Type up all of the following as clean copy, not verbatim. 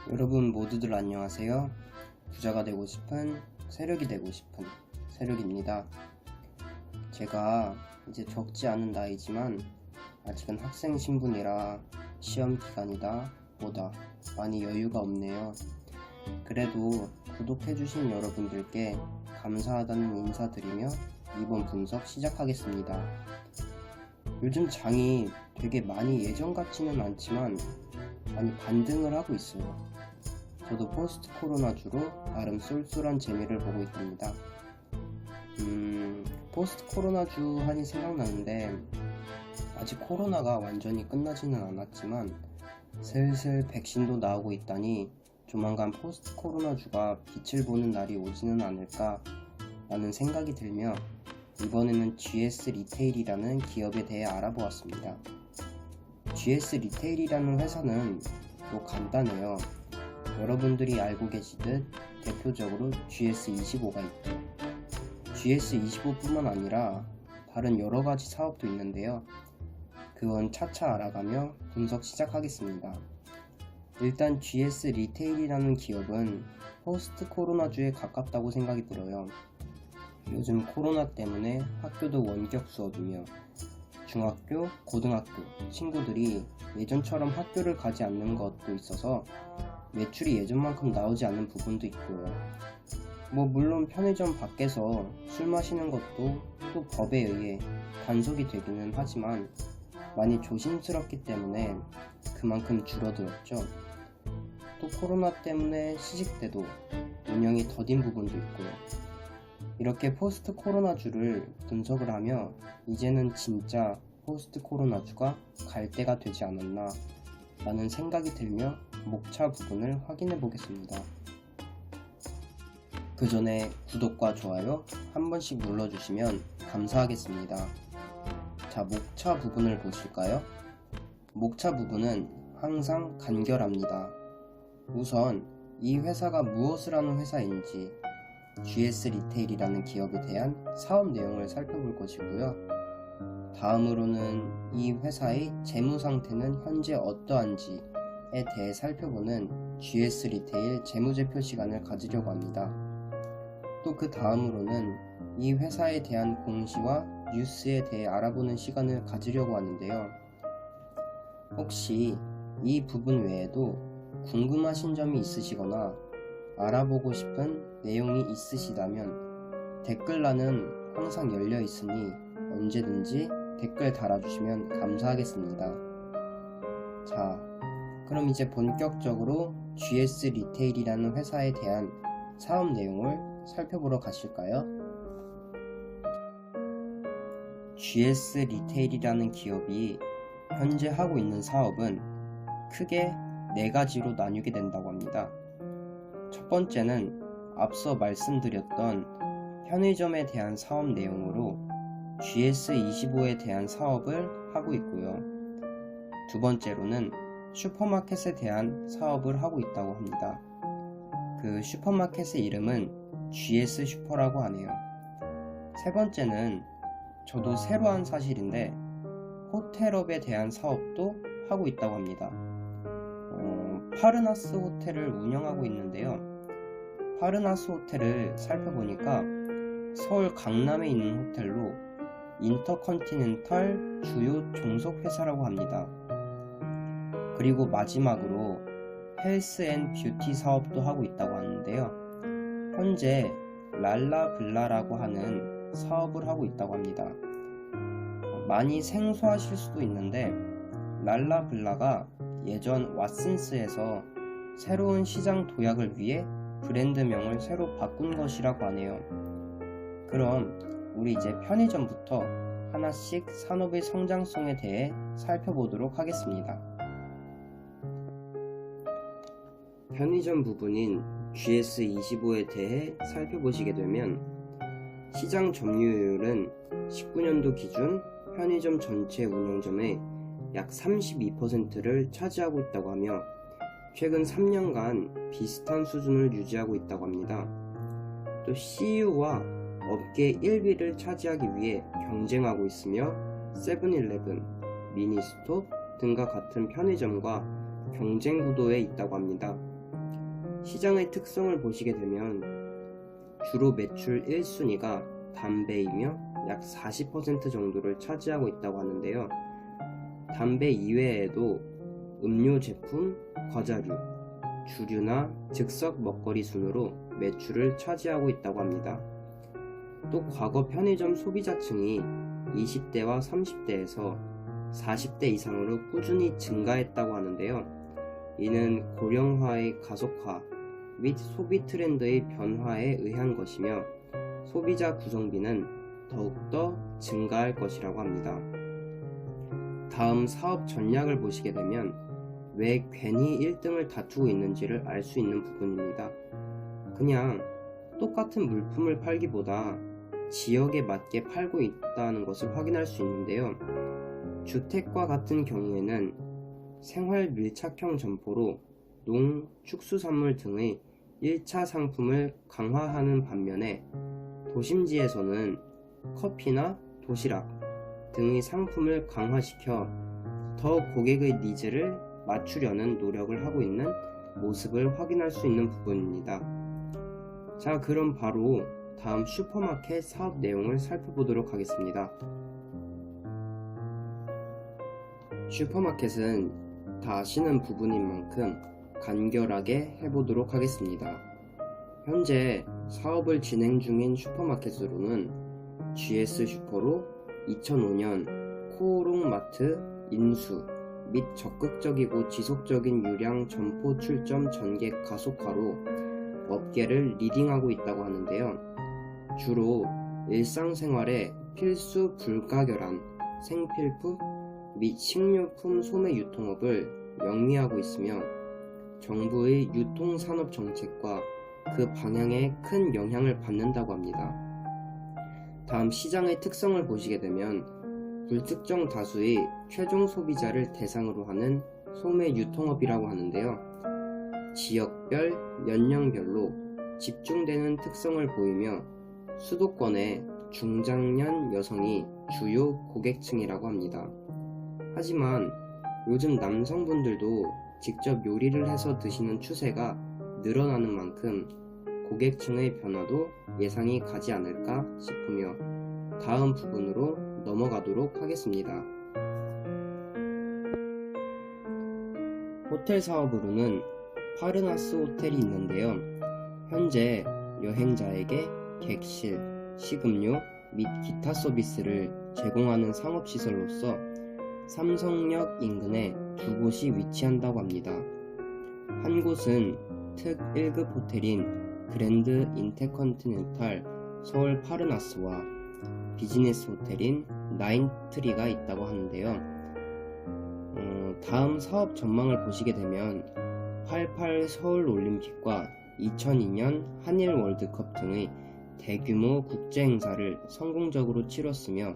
여러분 모두들 안녕하세요. 부자가 되고 싶은, 세력이 되고 싶은 세력입니다. 제가 이제 적지 않은 나이지만 아직은 학생 신분이라 시험 기간이다 보다 많이 여유가 없네요. 그래도 구독해주신 여러분들께 감사하다는 인사드리며 이번 분석 시작하겠습니다. 요즘 장이 되게 많이 예전 같지는 않지만 많이 반등을 하고 있어요. 저도 포스트 코로나주로 나름 쏠쏠한 재미를 보고 있답니다. 포스트 코로나주 하니 생각나는데 아직 코로나가 완전히 끝나지는 않았지만 슬슬 백신도 나오고 있다니 조만간 포스트 코로나주가 빛을 보는 날이 오지는 않을까 라는 생각이 들며 이번에는 GS 리테일이라는 기업에 대해 알아보았습니다. GS 리테일이라는 회사는 뭐 간단해요. 여러분들이 알고 계시듯 대표적으로 GS25가 있죠. GS25뿐만 아니라 다른 여러가지 사업도 있는데요. 그건 차차 알아가며 분석 시작하겠습니다. 일단 GS 리테일이라는 기업은 포스트 코로나주에 가깝다고 생각이 들어요. 요즘 코로나 때문에 학교도 원격 수업이며 중학교, 고등학교 친구들이 예전처럼 학교를 가지 않는 것도 있어서 매출이 예전만큼 나오지 않는 부분도 있고요. 물론 편의점 밖에서 술 마시는 것도 또 법에 의해 단속이 되기는 하지만 많이 조심스럽기 때문에 그만큼 줄어들었죠. 또 코로나 때문에 시식 때도 운영이 더딘 부분도 있고요. 이렇게 포스트 코로나주를 분석을 하며 이제는 진짜 포스트 코로나주가 갈 때가 되지 않았나 라는 생각이 들며 목차 부분을 확인해 보겠습니다. 그 전에 구독과 좋아요 한 번씩 눌러주시면 감사하겠습니다. 자, 목차 부분을 보실까요? 목차 부분은 항상 간결합니다. 우선 이 회사가 무엇을 하는 회사인지 GS 리테일이라는 기업에 대한 사업 내용을 살펴볼 것이고요. 다음으로는 이 회사의 재무 상태는 현재 어떠한지에 대해 살펴보는 GS 리테일 재무제표 시간을 가지려고 합니다. 또 그 다음으로는 이 회사에 대한 공시와 뉴스에 대해 알아보는 시간을 가지려고 하는데요. 혹시 이 부분 외에도 궁금하신 점이 있으시거나 알아보고 싶은 내용이 있으시다면 댓글란은 항상 열려 있으니 언제든지 댓글 달아주시면 감사하겠습니다. 자, 그럼 이제 본격적으로 GS 리테일이라는 회사에 대한 사업 내용을 살펴보러 가실까요? GS 리테일이라는 기업이 현재 하고 있는 사업은 크게 4가지로 나뉘게 된다고 합니다. 첫 번째는 앞서 말씀드렸던 편의점에 대한 사업 내용으로 GS25에 대한 사업을 하고 있고요. 두 번째로는 슈퍼마켓에 대한 사업을 하고 있다고 합니다. 그 슈퍼마켓의 이름은 GS 슈퍼라고 하네요. 세 번째는 저도 새로 한 사실인데 호텔업에 대한 사업도 하고 있다고 합니다. 파르나스 호텔을 운영하고 있는데요. 파르나스 호텔을 살펴보니까 서울 강남에 있는 호텔로 인터컨티넨탈 주요 종속회사라고 합니다. 그리고 마지막으로 헬스 앤 뷰티 사업도 하고 있다고 하는데요. 현재 랄라블라라고 하는 사업을 하고 있다고 합니다. 많이 생소하실 수도 있는데 랄라블라가 예전 왓슨스에서 새로운 시장 도약을 위해 브랜드명을 새로 바꾼 것이라고 하네요. 그럼 우리 이제 편의점부터 하나씩 산업의 성장성에 대해 살펴보도록 하겠습니다. 편의점 부분인 GS25에 대해 살펴보시게 되면 시장 점유율은 19년도 기준 편의점 전체 운영점의 약 32%를 차지하고 있다고 하며 최근 3년간 비슷한 수준을 유지하고 있다고 합니다. 또 CU와 업계 1위를 차지하기 위해 경쟁하고 있으며 세븐일레븐, 미니스톱 등과 같은 편의점과 경쟁 구도에 있다고 합니다. 시장의 특성을 보시게 되면 주로 매출 1순위가 담배이며 약 40% 정도를 차지하고 있다고 하는데요. 담배 이외에도 음료 제품, 과자류, 주류나 즉석 먹거리 순으로 매출을 차지하고 있다고 합니다. 또 과거 편의점 소비자층이 20대와 30대에서 40대 이상으로 꾸준히 증가했다고 하는데요. 이는 고령화의 가속화 및 소비 트렌드의 변화에 의한 것이며 소비자 구성비는 더욱더 증가할 것이라고 합니다. 다음 사업 전략을 보시게 되면 왜 괜히 1등을 다투고 있는지를 알 수 있는 부분입니다. 그냥 똑같은 물품을 팔기보다 지역에 맞게 팔고 있다는 것을 확인할 수 있는데요. 주택과 같은 경우에는 생활 밀착형 점포로 농, 축수산물 등의 1차 상품을 강화하는 반면에 도심지에서는 커피나 도시락 등의 상품을 강화시켜 더 고객의 니즈를 맞추려는 노력을 하고 있는 모습을 확인할 수 있는 부분입니다. 자, 그럼 바로 다음 슈퍼마켓 사업 내용을 살펴보도록 하겠습니다. 슈퍼마켓은 다 아시는 부분인 만큼 간결하게 해보도록 하겠습니다. 현재 사업을 진행 중인 슈퍼마켓으로는 GS 슈퍼로 2005년 코오롱 마트 인수 및 적극적이고 지속적인 유량 점포 출점 전개 가속화로 업계를 리딩하고 있다고 하는데요. 주로 일상생활에 필수 불가결한 생필품 및 식료품 소매 유통업을 영위하고 있으며 정부의 유통산업 정책과 그 방향에 큰 영향을 받는다고 합니다. 다음 시장의 특성을 보시게 되면 불특정 다수의 최종 소비자를 대상으로 하는 소매 유통업이라고 하는데요. 지역별, 연령별로 집중되는 특성을 보이며 수도권의 중장년 여성이 주요 고객층이라고 합니다. 하지만 요즘 남성분들도 직접 요리를 해서 드시는 추세가 늘어나는 만큼 고객층의 변화도 예상이 가지 않을까 싶으며 다음 부분으로 넘어가도록 하겠습니다. 호텔 사업으로는 파르나스 호텔이 있는데요. 현재 여행자에게 객실, 식음료 및 기타 서비스를 제공하는 상업시설로서 삼성역 인근에 두 곳이 위치한다고 합니다. 한 곳은 특 1급 호텔인 그랜드 인터컨티넨탈 서울 파르나스와 비즈니스 호텔인 나인트리가 있다고 하는데요. 다음 사업 전망을 보시게 되면 88 서울 올림픽과 2002년 한일 월드컵 등의 대규모 국제 행사를 성공적으로 치렀으며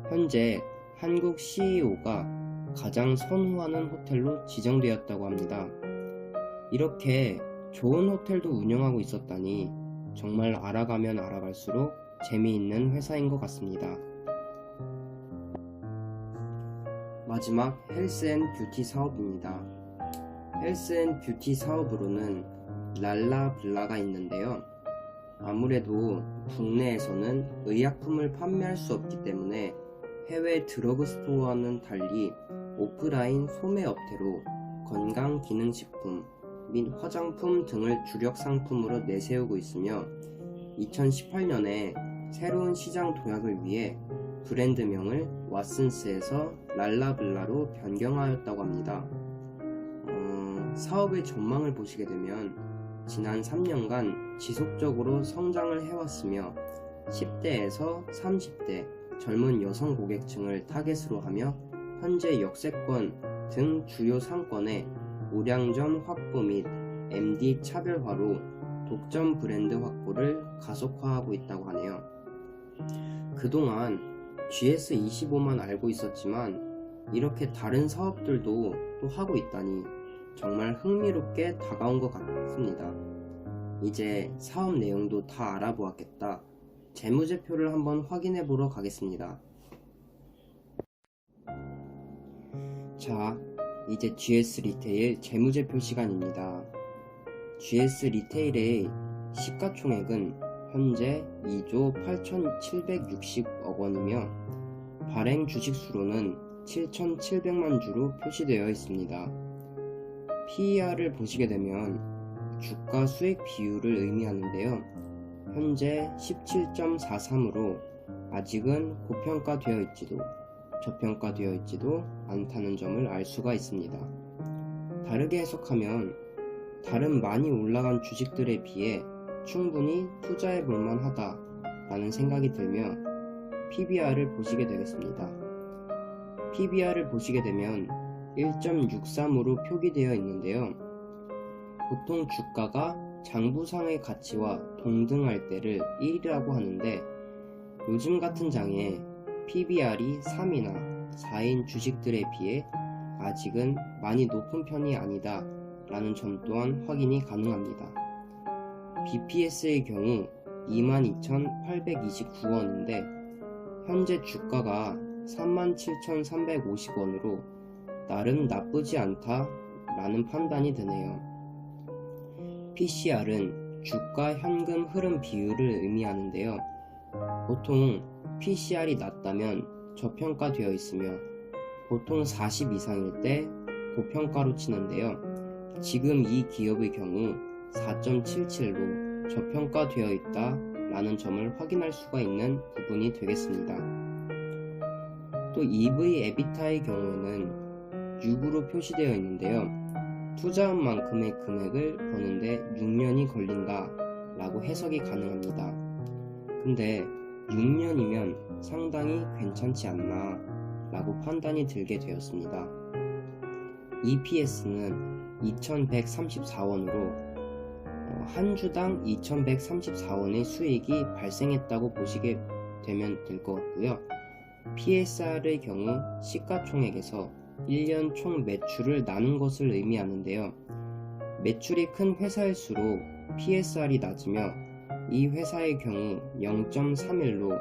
현재 한국 CEO가 가장 선호하는 호텔로 지정되었다고 합니다. 이렇게 좋은 호텔도 운영하고 있었다니 정말 알아가면 알아갈수록 재미있는 회사인 것 같습니다. 마지막 헬스앤뷰티 사업입니다. 헬스앤뷰티 사업으로는 랄라블라가 있는데요. 아무래도 국내에서는 의약품을 판매할 수 없기 때문에 해외 드러그스토어와는 달리 오프라인 소매업체로 건강기능식품 및 화장품 등을 주력 상품으로 내세우고 있으며 2018년에 새로운 시장 도약을 위해 브랜드명을 왓슨스에서 랄라블라로 변경하였다고 합니다. 사업의 전망을 보시게 되면 지난 3년간 지속적으로 성장을 해왔으며 10대에서 30대 젊은 여성 고객층을 타겟으로 하며 현재 역세권 등 주요 상권의 우량점 확보 및 MD 차별화로 독점 브랜드 확보를 가속화하고 있다고 하네요. 그동안 GS25만 알고 있었지만 이렇게 다른 사업들도 또 하고 있다니 정말 흥미롭게 다가온 것 같습니다. 이제 사업 내용도 다 알아보았겠다. 재무제표를 한번 확인해 보러 가겠습니다. 자, 이제 GS 리테일 재무제표 시간입니다. GS 리테일의 시가총액은 현재 2조 8,760억 원이며 발행 주식수로는 7,700만 주로 표시되어 있습니다. PER을 보시게 되면 주가 수익 비율을 의미하는데요. 현재 17.43으로 아직은 고평가되어 있지도 저평가되어 있지도 않다는 점을 알 수가 있습니다. 다르게 해석하면 다른 많이 올라간 주식들에 비해 충분히 투자해 볼 만하다 라는 생각이 들며 PBR을 보시게 되겠습니다. PBR을 보시게 되면 1.63으로 표기되어 있는데요. 보통 주가가 장부상의 가치와 동등할 때를 1이라고 하는데 요즘 같은 장에 PBR이 3이나 4인 주식들에 비해 아직은 많이 높은 편이 아니다 라는 점 또한 확인이 가능합니다. BPS의 경우 22,829원인데 현재 주가가 37,350원으로 나름 나쁘지 않다 라는 판단이 드네요. PCR은 주가 현금 흐름 비율을 의미하는데요. 보통 PCR이 낮다면 저평가되어 있으며 보통 40 이상일 때 고평가로 치는데요. 지금 이 기업의 경우 4.77로 저평가되어 있다 라는 점을 확인할 수가 있는 부분이 되겠습니다. 또 EV 에비타의 경우에는 6으로 표시되어 있는데요. 투자한 만큼의 금액을 버는데 6년이 걸린다 라고 해석이 가능합니다. 근데 6년이면 상당히 괜찮지 않나 라고 판단이 들게 되었습니다. EPS는 2134원으로 한 주당 2134원의 수익이 발생했다고 보시게 되면 될 것 같고요. PSR의 경우 시가총액에서 1년 총 매출을 나눈 것을 의미하는데요. 매출이 큰 회사일수록 PSR이 낮으며 이 회사의 경우 0.31로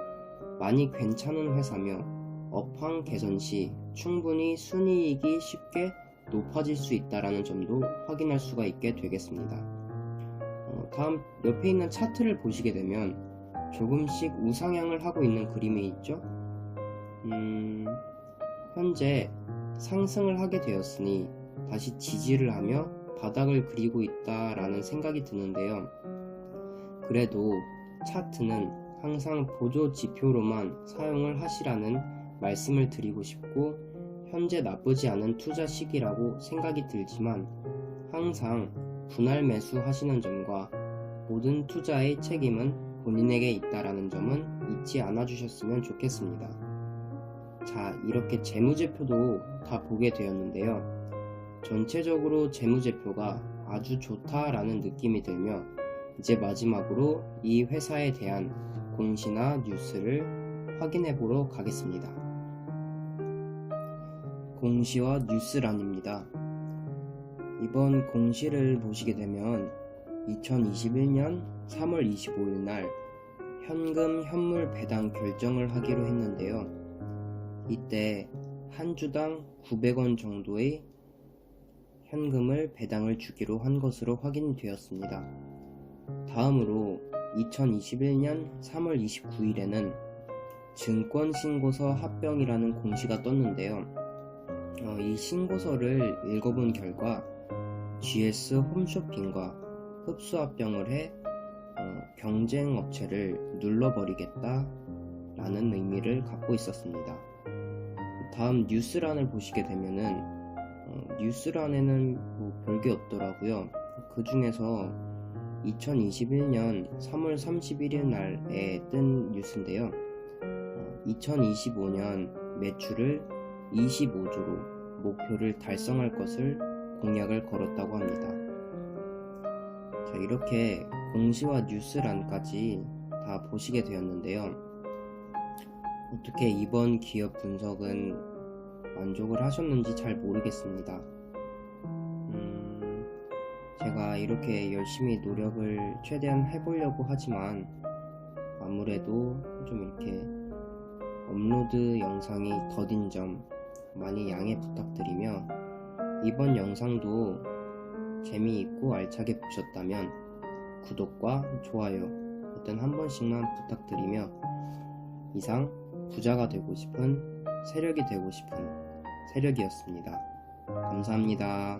많이 괜찮은 회사며 업황 개선 시 충분히 순이익이 쉽게 높아질 수 있다는 점도 확인할 수가 있게 되겠습니다. 다음 옆에 있는 차트를 보시게 되면 조금씩 우상향을 하고 있는 그림이 있죠. 현재 상승을 하게 되었으니 다시 지지를 하며 바닥을 그리고 있다라는 생각이 드는데요. 그래도 차트는 항상 보조 지표로만 사용을 하시라는 말씀을 드리고 싶고 현재 나쁘지 않은 투자 시기라고 생각이 들지만 항상 분할 매수 하시는 점과 모든 투자의 책임은 본인에게 있다라는 점은 잊지 않아 주셨으면 좋겠습니다. 자, 이렇게 재무제표도 다 보게 되었는데요. 전체적으로 재무제표가 아주 좋다라는 느낌이 들며 이제 마지막으로 이 회사에 대한 공시나 뉴스를 확인해 보러 가겠습니다. 공시와 뉴스란입니다. 이번 공시를 보시게 되면 2021년 3월 25일 날 현금 현물 배당 결정을 하기로 했는데요. 이때 한 주당 900원 정도의 현금을 배당을 주기로 한 것으로 확인이 되었습니다. 다음으로 2021년 3월 29일에는 증권신고서 합병이라는 공시가 떴는데요. 이 신고서를 읽어본 결과 GS 홈쇼핑과 흡수합병을 해 경쟁업체를 눌러버리겠다 라는 의미를 갖고 있었습니다. 다음 뉴스란을 보시게 되면은 뉴스란에는 뭐 별게 없더라고요. 그 중에서 2021년 3월 31일 날에 뜬 뉴스인데요. 2025년 매출을 25조로 목표를 달성할 것을 공약을 걸었다고 합니다. 자, 이렇게 공시와 뉴스란까지 다 보시게 되었는데요. 어떻게 이번 기업 분석은 만족을 하셨는지 잘 모르겠습니다. 제가 이렇게 열심히 노력을 최대한 해보려고 하지만 아무래도 좀 이렇게 업로드 영상이 더딘 점 많이 양해 부탁드리며 이번 영상도 재미있고 알차게 보셨다면 구독과 좋아요 버튼 한 번씩만 부탁드리며 이상 부자가 되고 싶은 세력이 되고 싶은 세력이었습니다. 감사합니다.